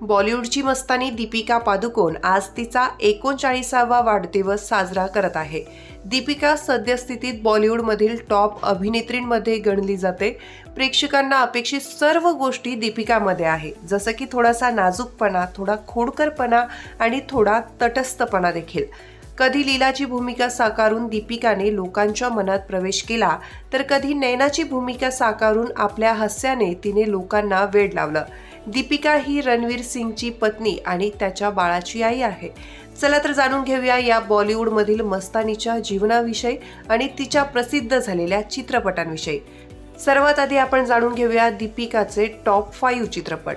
बॉलिवूडची मस्तानी दीपिका पादुकोण आज तिचा 39वा वाढदिवस साजरा करत आहे. दीपिका सद्यस्थितीत बॉलिवूडमधील टॉप अभिनेत्रींमध्ये गणली जाते. प्रेक्षकांना अपेक्षित सर्व गोष्टी दीपिकामध्ये आहे, जसं की थोडासा नाजूकपणा, थोडा खोडकरपणा आणि थोडा तटस्थपणा देखील. कधी लीलाची भूमिका साकारून दीपिकाने लोकांच्या मनात प्रवेश केला, तर कधी नैनाची भूमिका साकारून आपल्या हास्याने तिने लोकांना वेड लावलं. दीपिका ही रणवीर सिंगची पत्नी आणि त्याच्या बाळाची आई आहे. चला तर जाणून घेऊया या बॉलिवूडमधील मस्तानीच्या जीवनाविषयी आणि तिच्या प्रसिद्ध झालेल्या चित्रपटांविषयी. सर्वात आधी आपण जाणून घेऊया दीपिकाचे टॉप 5 चित्रपट.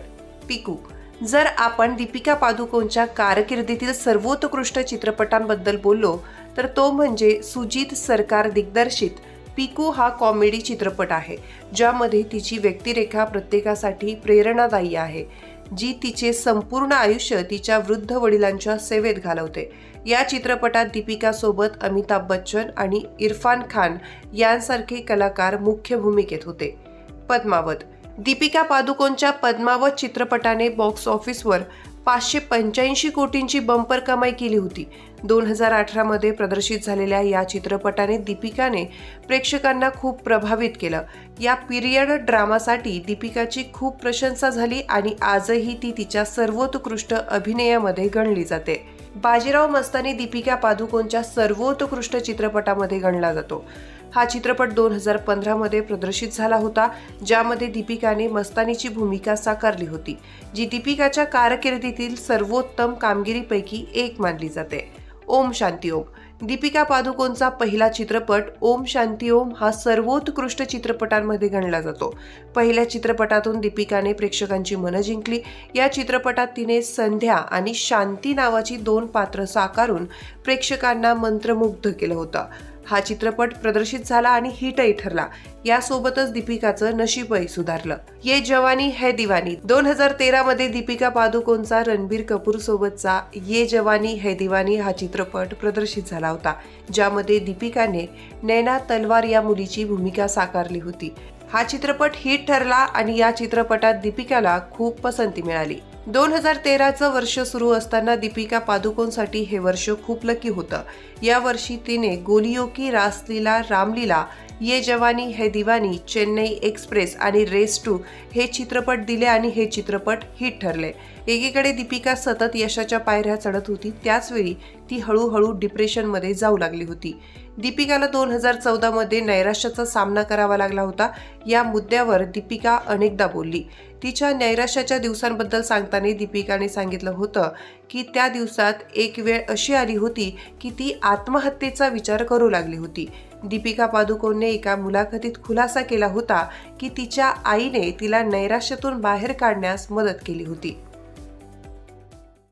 पिकू. जर आपण दीपिका पादुकोणच्या कारकिर्दीतील सर्वोत्कृष्ट चित्रपटांबद्दल बोललो तर तो म्हणजे सुजीत सरकार दिग्दर्शित पिकू हा कॉमेडी चित्रपट आहे, ज्यामध्ये तिची व्यक्तिरेखा प्रत्येकासाठी प्रेरणादायी आहे, जी तिचे संपूर्ण आयुष्य तिच्या वृद्ध वडिलांच्या सेवेत घालवते. या चित्रपटात दीपिकासोबत अमिताभ बच्चन आणि इरफान खान यांसारखे कलाकार मुख्य भूमिकेत होते. पद्मावत. दीपिका पादुकोणच्या पद्मावत चित्रपटाने बॉक्स ऑफिसवर 585 कोटींची बंपर कमाई केली होती. 2018 मध्ये प्रदर्शित झालेल्या या चित्रपटाने दीपिकाने प्रेक्षकांना खूप प्रभावित केलं. या पिरियड ड्रामासाठी दीपिकाची खूप प्रशंसा झाली आणि आजही ती तिच्या सर्वोत्कृष्ट अभिनयामध्ये गणली जाते. बाजीराव मस्तानी दीपिका पादुकोणच्या सर्वोत्कृष्ट चित्रपटामध्ये गणला जातो. हा चित्रपट 2015 मध्ये प्रदर्शित झाला होता, ज्यामध्ये दीपिकाने मस्तानीची भूमिका साकारली होती, जी दीपिकाच्या कारकिर्दीतील सर्वोत्तम कामगिरीपैकी एक मानली जाते. ओम शांती ओम. दीपिका पादुकोणचा पहिला चित्रपट ओम शांती ओम हा सर्वोत्कृष्ट चित्रपटांमध्ये गणला जातो. पहिल्या चित्रपटातून दीपिकाने प्रेक्षकांची मनं जिंकली. या चित्रपटात तिने संध्या आणि शांती नावाची 2 पात्र साकारून प्रेक्षकांना मंत्रमुग्ध केलं होतं. हा चित्रपट प्रदर्शित झाला आणि हिटही ठरला. यासोबतच दीपिकाचं नशीबही सुधारलं. ये जवानी है दिवानी. 2013 मध्ये दीपिका पादुकोणचा रणबीर कपूर सोबतचा ये जवानी है दिवानी हा चित्रपट प्रदर्शित झाला होता, ज्यामध्ये दीपिकाने नैना तलवार या मुलीची भूमिका साकारली होती. हा चित्रपट हिट ठरला आणि या चित्रपटात दीपिकाला खूप पसंती मिळाली. 2013चं वर्ष सुरू असताना दीपिका पादुकोणसाठी हे वर्ष खूप लकी होतं. या वर्षी तिने गोलियों की रासलीला, रामलीला, ये जवानी है दिवानी, चेन्नई एक्सप्रेस आणि रेस 2 हे चित्रपट दिले आणि हे चित्रपट हिट ठरले. एकीकडे दीपिका सतत यशाच्या पायऱ्या चढत होती, त्याचवेळी ती हळूहळू डिप्रेशनमध्ये जाऊ लागली होती. दीपिकाला 2014 मध्ये नैराश्याचा सामना करावा लागला होता. या मुद्द्यावर दीपिका अनेकदा बोलली. तिच्या नैराश्याच्या दिवसांबद्दल सांगताना दीपिकाने सांगितलं होतं की त्या दिवसात एक वेळ अशी आली होती की ती आत्महत्येचा विचार करू लागली होती. दीपिका पादुकोणने एका मुलाखतीत खुलासा केला होता की तिच्या आईने तिला नैराश्यातून बाहेर काढण्यास मदत केली होती.